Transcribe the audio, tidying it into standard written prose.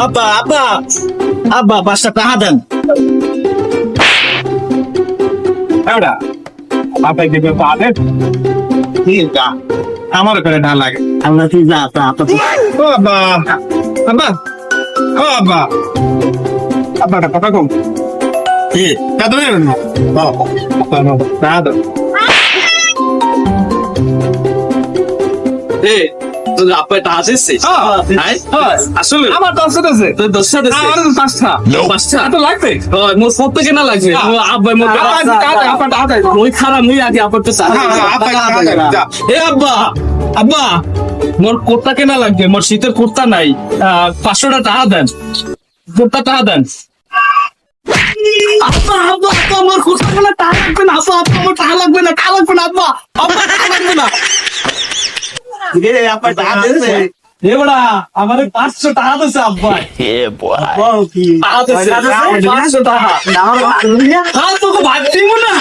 আব্বা আব্বা আব্বা 5টা টাকা দেন। এবারে আপনি দিবেন পাবে ঠিক আছে আমার করে না লাগে। আমরা কি যা তা তো ও আব্বা আব্বা ও আব্বা আব্বাটা কথা কম ঠিক কত নেবেন না দাদা এ তোর আপা এটা আসিস আসলে আমার দশ আছে তোর 10টা দিছে আমার 5টা 5টা এত লাগবে মোর সব থেকে না লাগবে আব্বা মোর ওই খারাপ মুই আগে আপার তো এ আব্বা আব্বা মোর কোটটা কেনা লাগবে মোর শীতের কুর্তা নাই 500টা টাকা দেন কুর্তা টাকা দেন আব্বা আব্বা আব্বা মোর কুর্তা কেনা টাকা লাগবে না আব্বা আব্বা মোর টাকা লাগবে না টাকা লাগবে না আব্বা আব্বা টাকা লাগবে না রে আপা টাকা দিছে এ বড়া আমারে 500 টাকা দিছে আব্বা বল কি টাকা দিছে 500 টাকা না হ্যাঁ তোকে ভাত দিব না